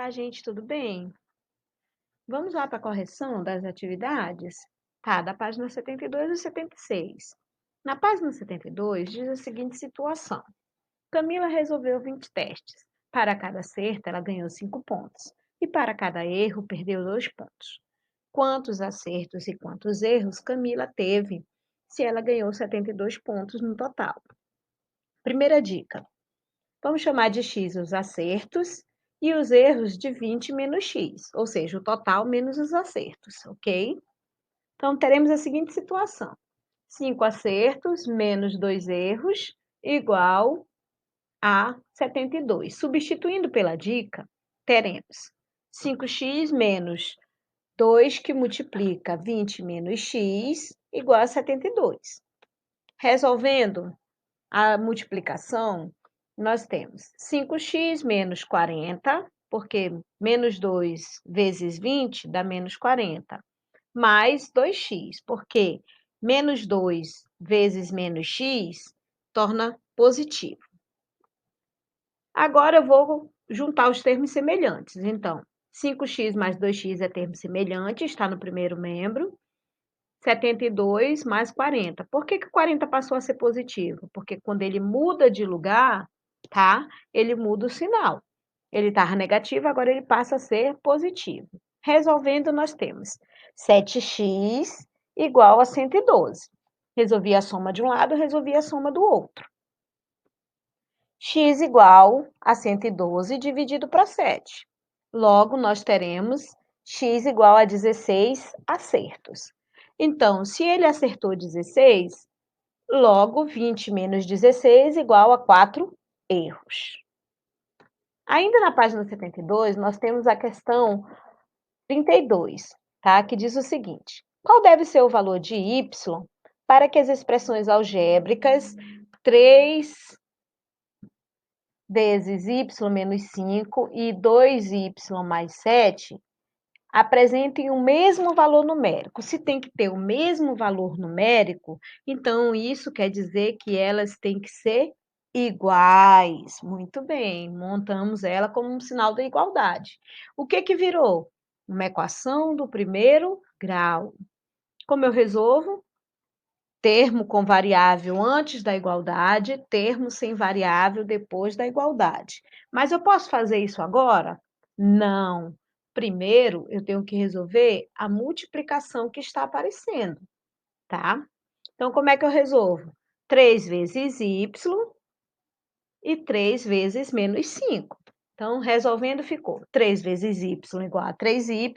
Olá, gente, tudo bem? Vamos lá para a correção das atividades? Tá, da página 72 e 76. Na página 72, diz a seguinte situação. Camila resolveu 20 testes. Para cada acerto, ela ganhou 5 pontos. E para cada erro, perdeu 2 pontos. Quantos acertos e quantos erros Camila teve se ela ganhou 72 pontos no total? Primeira dica. Vamos chamar de x os acertos e os erros de 20 menos x, ou seja, o total menos os acertos, ok? Então, teremos a seguinte situação. 5 acertos menos 2 erros igual a 72. Substituindo pela dica, teremos 5x menos 2 que multiplica 20 menos x igual a 72. Resolvendo a multiplicação, nós temos 5x menos 40, porque menos 2 vezes 20 dá menos 40, mais 2x, porque menos 2 vezes menos x torna positivo. Agora eu vou juntar os termos semelhantes. Então, 5x mais 2x é termo semelhante, está no primeiro membro. 72 mais 40. Por que que o 40 passou a ser positivo? Porque quando ele muda de lugar, tá? Ele muda o sinal. Ele estava negativo, agora ele passa a ser positivo. Resolvendo, nós temos 7x igual a 112. Resolvi a soma de um lado, resolvi a soma do outro. X igual a 112 dividido para 7. Logo, nós teremos x igual a 16 acertos. Então, se ele acertou 16, logo 20 menos 16 igual a 4 erros. Ainda na página 72, nós temos a questão 32, tá? Que diz o seguinte: qual deve ser o valor de y para que as expressões algébricas 3 vezes y menos 5 e 2y mais 7 apresentem o mesmo valor numérico? Se tem que ter o mesmo valor numérico, então isso quer dizer que elas têm que ser iguais. Muito bem, montamos ela como um sinal da igualdade. O que que virou? Uma equação do primeiro grau. Como eu resolvo? Termo com variável antes da igualdade, termo sem variável depois da igualdade. Mas eu posso fazer isso agora? Não. Primeiro, eu tenho que resolver a multiplicação que está aparecendo, tá? Então, como é que eu resolvo? 3 vezes y e 3 vezes menos 5. Então, resolvendo, ficou 3 vezes y igual a 3y,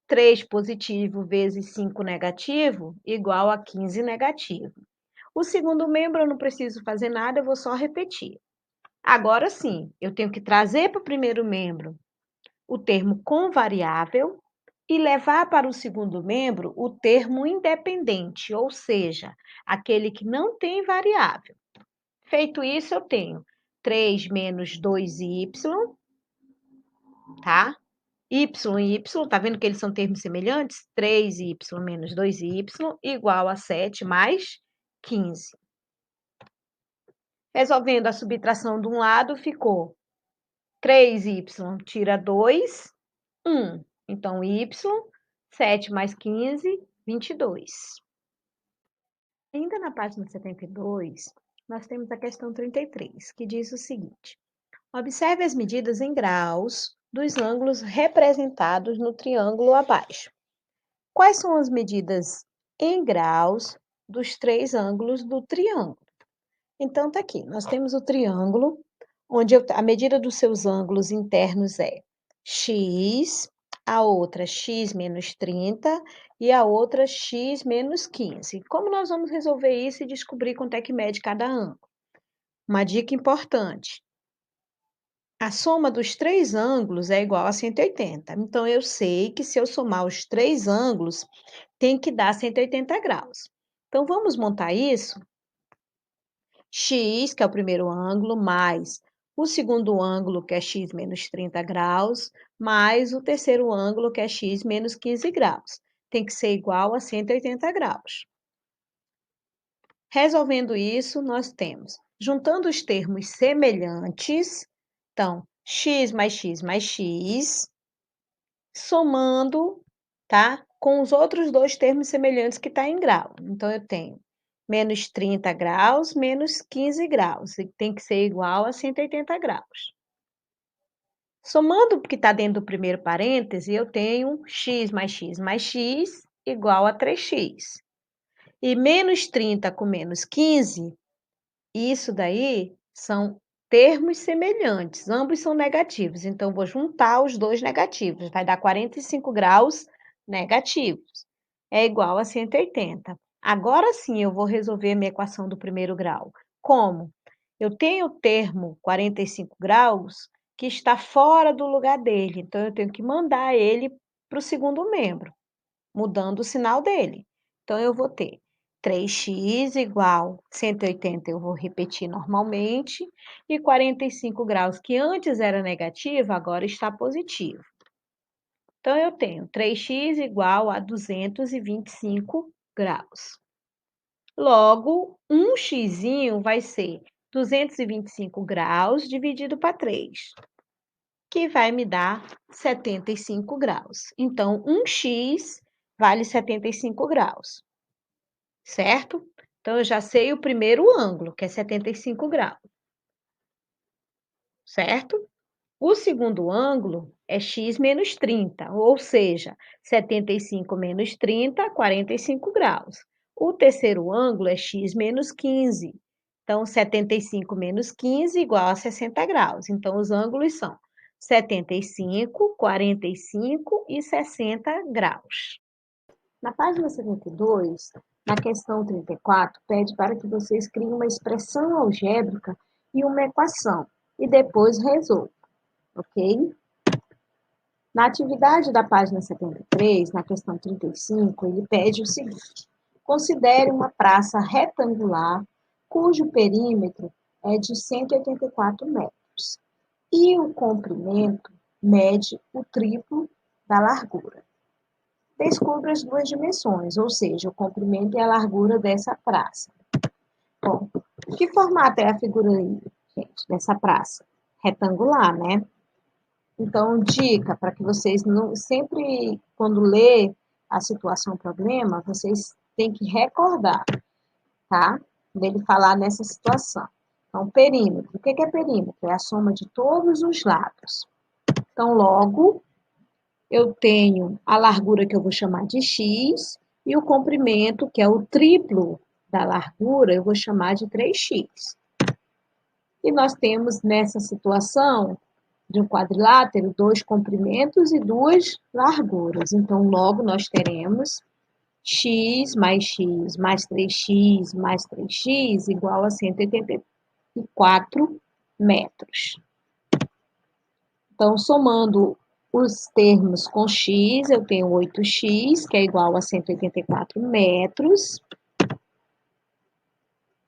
3 positivo vezes 5 negativo igual a 15 negativo. O segundo membro eu não preciso fazer nada, eu vou só repetir. Agora sim, eu tenho que trazer para o primeiro membro o termo com variável e levar para o segundo membro o termo independente, ou seja, aquele que não tem variável. Feito isso, eu tenho 3 menos 2y, tá? Y e y, tá vendo que eles são termos semelhantes? 3y menos 2y igual a 7 mais 15. Resolvendo a subtração de um lado, ficou 3y tira 2, 1. Então, y, 7 mais 15, 22. Ainda na página 72, nós temos a questão 33, que diz o seguinte: observe as medidas em graus dos ângulos representados no triângulo abaixo. Quais são as medidas em graus dos 3 ângulos do triângulo? Então, tá aqui, nós temos o triângulo, onde a medida dos seus ângulos internos é x, a outra x menos 30 e a outra x menos 15. Como nós vamos resolver isso e descobrir quanto é que mede cada ângulo? Uma dica importante. A soma dos 3 ângulos é igual a 180. Então, eu sei que se eu somar os 3 ângulos, tem que dar 180 graus. Então, vamos montar isso? X, que é o primeiro ângulo, mais o segundo ângulo, que é x menos 30 graus, mais o terceiro ângulo, que é x menos 15 graus. Tem que ser igual a 180 graus. Resolvendo isso, nós temos, juntando os termos semelhantes, então, x mais x mais x, somando, tá? Com os outros dois termos semelhantes que está em grau. Então, eu tenho menos 30 graus, menos 15 graus. E tem que ser igual a 180 graus. Somando o que está dentro do primeiro parêntese, eu tenho x mais x igual a 3x. E menos 30 com menos 15, isso daí são termos semelhantes, ambos são negativos. Então, vou juntar os dois negativos, vai dar 45 graus negativos. É igual a 180. Agora sim, eu vou resolver a minha equação do primeiro grau. Como? Eu tenho o termo 45 graus que está fora do lugar dele, então eu tenho que mandar ele para o segundo membro, mudando o sinal dele. Então, eu vou ter 3x igual 180, eu vou repetir normalmente, e 45 graus, que antes era negativo, agora está positivo. Então, eu tenho 3x igual a 225 graus. Logo, um x vai ser 225 graus dividido para 3, que vai me dar 75 graus. Então, 1x vale 75 graus, certo? Então, eu já sei o primeiro ângulo, que é 75 graus, certo? O segundo ângulo é x menos 30, ou seja, 75 menos 30, 45 graus. O terceiro ângulo é x menos 15. Então, 75 menos 15 igual a 60 graus. Então, os ângulos são 75, 45 e 60 graus. Na página 72, na questão 34, pede para que vocês criem uma expressão algébrica e uma equação, e depois resolvam, ok? Na atividade da página 73, na questão 35, ele pede o seguinte: considere uma praça retangular cujo perímetro é de 184 metros e o comprimento mede o triplo da largura. Descubra as duas dimensões, ou seja, o comprimento e a largura dessa praça. Bom, que formato é a figura aí, gente, dessa praça? Retangular, né? Então, dica para que vocês não sempre, quando lê a situação problema, vocês têm que recordar, tá? Dele falar nessa situação. Então, perímetro. O que é perímetro? É a soma de todos os lados. Então, logo, eu tenho a largura que eu vou chamar de x e o comprimento, que é o triplo da largura, eu vou chamar de 3x. E nós temos nessa situação de um quadrilátero, dois comprimentos e duas larguras. Então, logo nós teremos x mais 3x igual a 184 metros. Então, somando os termos com x, eu tenho 8x, que é igual a 184 metros.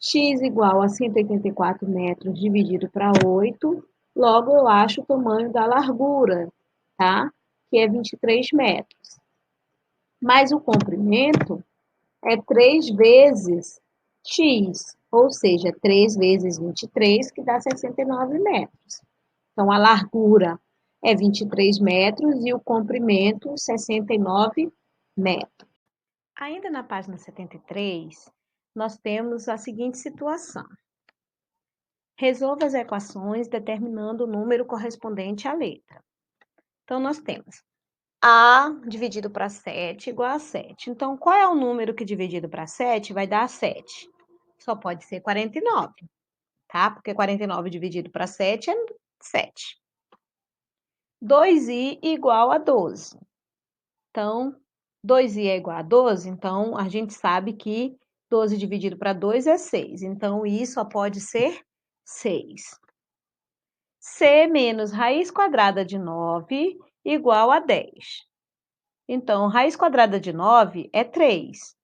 X igual a 184 metros dividido para 8, logo eu acho o tamanho da largura, tá? Que é 23 metros. Mas o comprimento é 3 vezes x, ou seja, 3 vezes 23, que dá 69 metros. Então, a largura é 23 metros e o comprimento 69 metros. Ainda na página 73, nós temos a seguinte situação. Resolva as equações determinando o número correspondente à letra. Então, nós temos A dividido para 7 igual a 7. Então, qual é o número que dividido para 7 vai dar 7? Só pode ser 49, tá? Porque 49 dividido para 7 é 7. 2i igual a 12. Então, 2i é igual a 12, então a gente sabe que 12 dividido para 2 é 6. Então, i só pode ser 6. C menos raiz quadrada de 9 igual a 10. Então, raiz quadrada de 9 é 3.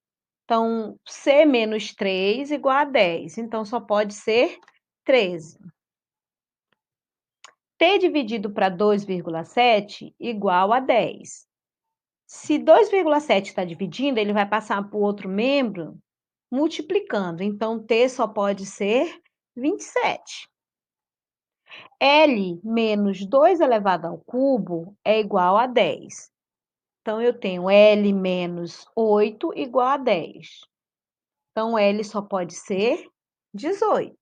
Então, C menos 3 igual a 10. Então, só pode ser 13. T dividido para 2,7 igual a 10. Se 2,7 está dividindo, ele vai passar para o outro membro multiplicando. Então, T só pode ser 27. L menos 2 elevado ao cubo é igual a 10. Então, eu tenho L menos 8 igual a 10. Então, L só pode ser 18.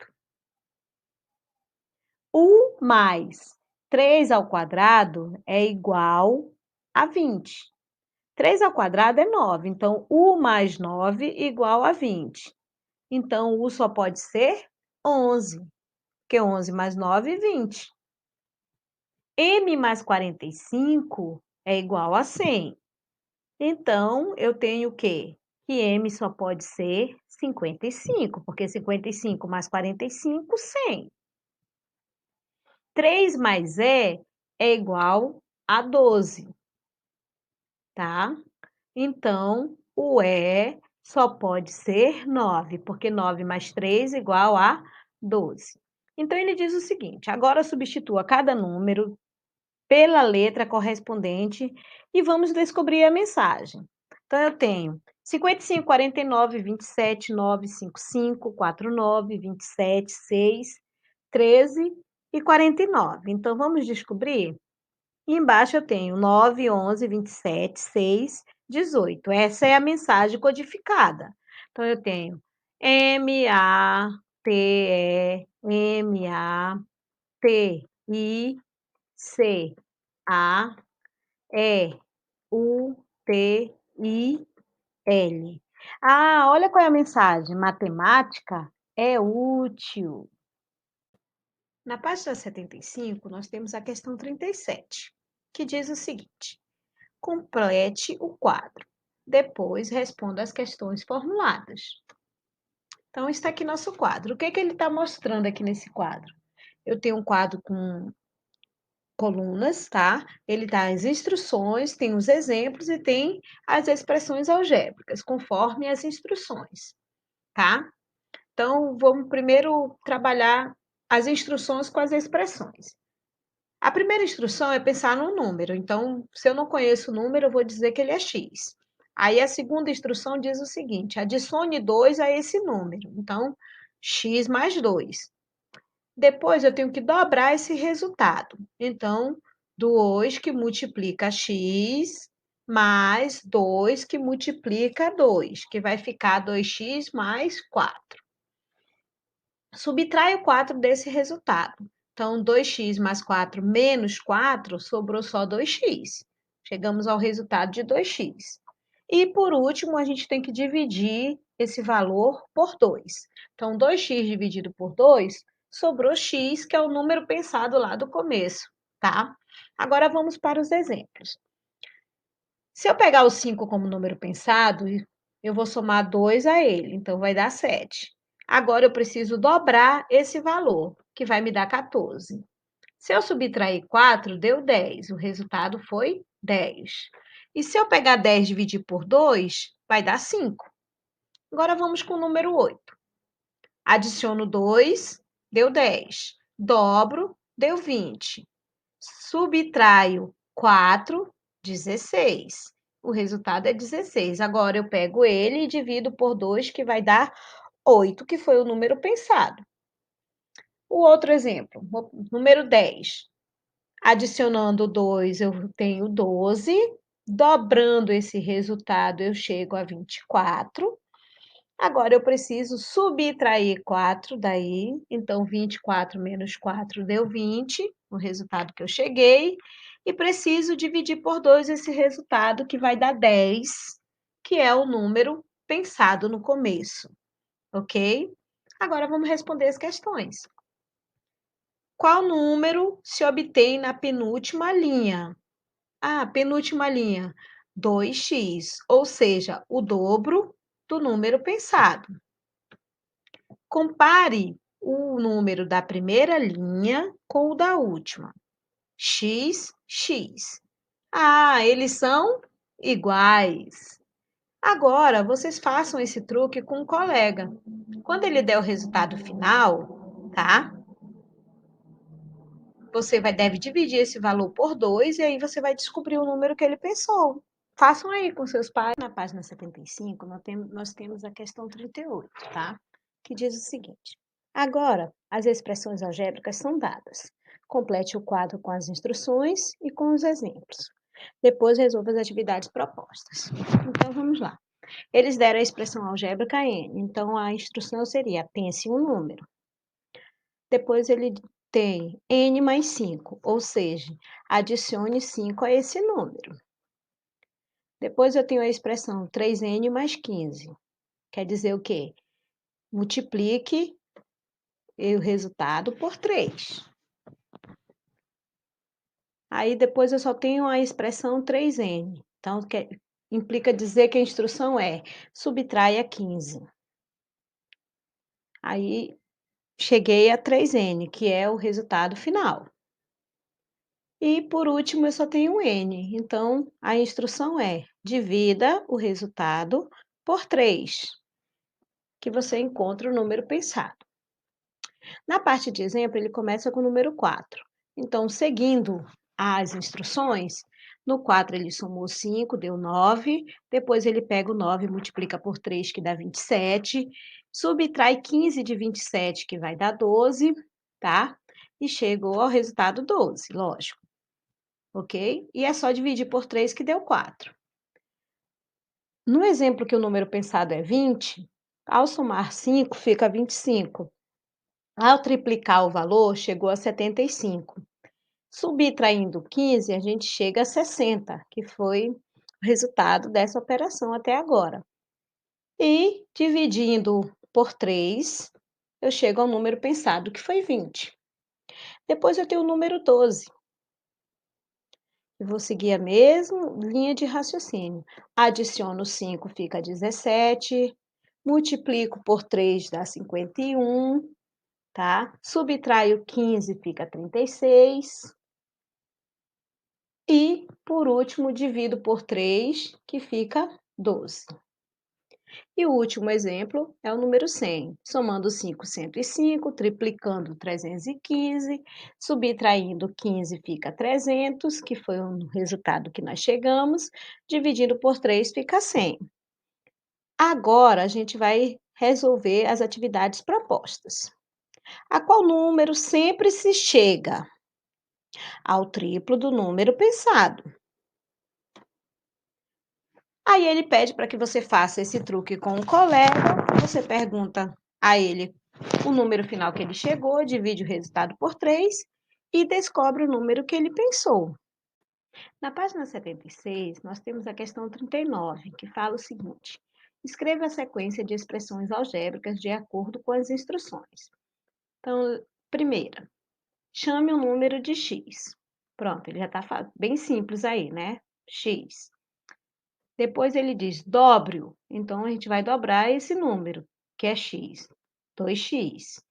U mais 3 ao quadrado é igual a 20. 3 ao quadrado é 9, então U mais 9 igual a 20. Então, U só pode ser 11, porque 11 mais 9 é 20. M mais 45 é igual a 100. Então, eu tenho o quê? Que M só pode ser 55, porque 55 mais 45, 100. 3 mais E é igual a 12, tá? Então, o E só pode ser 9, porque 9 mais 3 é igual a 12. Então, ele diz o seguinte: agora substitua cada número pela letra correspondente e vamos descobrir a mensagem. Então, eu tenho 55, 49, 27, 9, 55, 49, 27, 6, 13 e 49. Então, vamos descobrir? E embaixo eu tenho 9, 11, 27, 6, 18. Essa é a mensagem codificada. Então, eu tenho M-A-T-E, M-A-T-I, C-A-E-U-T-I-L. Ah, olha qual é a mensagem. Matemática é útil. Na página 75, nós temos a questão 37, que diz o seguinte: complete o quadro. Depois, responda as questões formuladas. Então, está aqui nosso quadro. O que ele está mostrando aqui nesse quadro? Eu tenho um quadro com colunas, tá? Ele dá as instruções, tem os exemplos e tem as expressões algébricas, conforme as instruções, tá? Então, vamos primeiro trabalhar as instruções com as expressões. A primeira instrução é pensar num número. Então, se eu não conheço o número, eu vou dizer que ele é x. Aí, a segunda instrução diz o seguinte: adicione 2 a esse número. Então, x mais 2. Depois, eu tenho que dobrar esse resultado. Então, 2 que multiplica x mais 2 que multiplica 2, que vai ficar 2x mais 4. Subtrai o 4 desse resultado. Então, 2x mais 4 menos 4, sobrou só 2x. Chegamos ao resultado de 2x. E, por último, a gente tem que dividir esse valor por 2. Então, 2x dividido por 2, sobrou x, que é o número pensado lá do começo, tá? Agora, vamos para os exemplos. Se eu pegar o 5 como número pensado, eu vou somar 2 a ele, então vai dar 7. Agora eu preciso dobrar esse valor, que vai me dar 14. Se eu subtrair 4, deu 10. O resultado foi 10. E se eu pegar 10 e dividir por 2, vai dar 5. Agora vamos com o número 8. Adiciono 2, deu 10. Dobro, deu 20. Subtraio 4, 16. O resultado é 16. Agora eu pego ele e divido por 2, que vai dar 8, que foi o número pensado. O outro exemplo, número 10. Adicionando 2, eu tenho 12. Dobrando esse resultado, eu chego a 24. Agora eu preciso subtrair 4 daí. Então, 24 menos 4 deu 20, o resultado que eu cheguei. E preciso dividir por 2 esse resultado, que vai dar 10, que é o número pensado no começo, ok? Agora vamos responder as questões. Qual número se obtém na penúltima linha? Ah, penúltima linha, 2x, ou seja, o dobro do número pensado. Compare o número da primeira linha com o da última. X, x. Ah, eles são iguais. Agora, vocês façam esse truque com um colega. Quando ele der o resultado final, tá? Você deve dividir esse valor por 2 e aí você vai descobrir o número que ele pensou. Façam aí com seus pais. Na página 75, nós temos a questão 38, tá? Que diz o seguinte: Agora, as expressões algébricas são dadas. Complete o quadro com as instruções e com os exemplos. Depois resolva as atividades propostas. Então, vamos lá. Eles deram a expressão algébrica n, então a instrução seria: pense um número. Depois ele tem n mais 5, ou seja, adicione 5 a esse número. Depois eu tenho a expressão 3n mais 15. Quer dizer o quê? Multiplique o resultado por 3. Aí depois eu só tenho a expressão 3n. Então, implica dizer que a instrução é: subtraia 15. Aí cheguei a 3n, que é o resultado final. E por último, eu só tenho n. Então, a instrução é: divida o resultado por 3, que você encontra o número pensado. Na parte de exemplo, ele começa com o número 4. Então, seguindo as instruções, no 4 ele somou 5, deu 9. Depois ele pega o 9 e multiplica por 3, que dá 27. Subtrai 15 de 27, que vai dar 12, tá? E chegou ao resultado 12, lógico. Ok? E é só dividir por 3, que deu 4. No exemplo que o número pensado é 20, ao somar 5, fica 25. Ao triplicar o valor, chegou a 75. Subtraindo 15, a gente chega a 60, que foi o resultado dessa operação até agora. E dividindo por 3, eu chego ao número pensado, que foi 20. Depois eu tenho o número 12. Eu vou seguir a mesma linha de raciocínio. Adiciono 5, fica 17. Multiplico por 3, dá 51. Tá? Subtraio 15, fica 36. E, por último, divido por 3, que fica 12. E o último exemplo é o número 100. Somando 5, 105, triplicando 315, subtraindo 15 fica 300, que foi o resultado que nós chegamos, dividindo por 3 fica 100. Agora, a gente vai resolver as atividades propostas. A qual número sempre se chega? Ao triplo do número pensado. Aí ele pede para que você faça esse truque com um colega, você pergunta a ele o número final que ele chegou, divide o resultado por 3 e descobre o número que ele pensou. Na página 76, nós temos a questão 39, que fala o seguinte: escreva a sequência de expressões algébricas de acordo com as instruções. Então, primeira, chame o número de x. Pronto, ele já está bem simples aí, né? X. Depois ele diz dobre-o. Então, a gente vai dobrar esse número, que é x. 2x.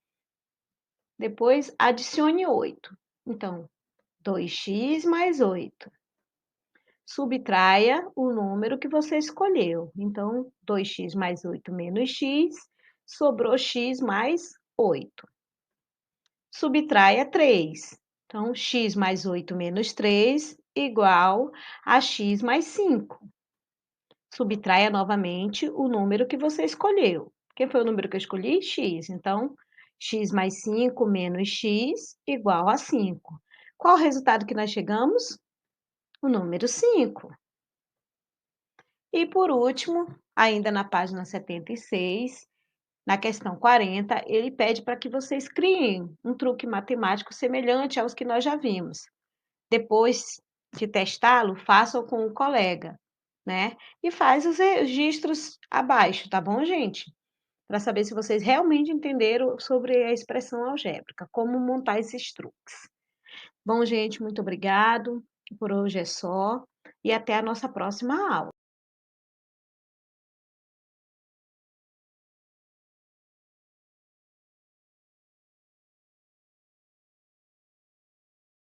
Depois, adicione 8. Então, 2x mais 8. Subtraia o número que você escolheu. Então, 2x mais 8 menos x, sobrou x mais 8. Subtraia 3. Então, x mais 8 menos 3 igual a x mais 5. Subtraia novamente o número que você escolheu. Quem foi o número que eu escolhi? X. Então, x mais 5 menos x igual a 5. Qual o resultado que nós chegamos? O número 5. E por último, ainda na página 76, na questão 40, ele pede para que vocês criem um truque matemático semelhante aos que nós já vimos. Depois de testá-lo, façam com o colega, né? E faz os registros abaixo, tá bom, gente? Para saber se vocês realmente entenderam sobre a expressão algébrica, como montar esses truques. Bom, gente, muito obrigado. Por hoje é só e até a nossa próxima aula.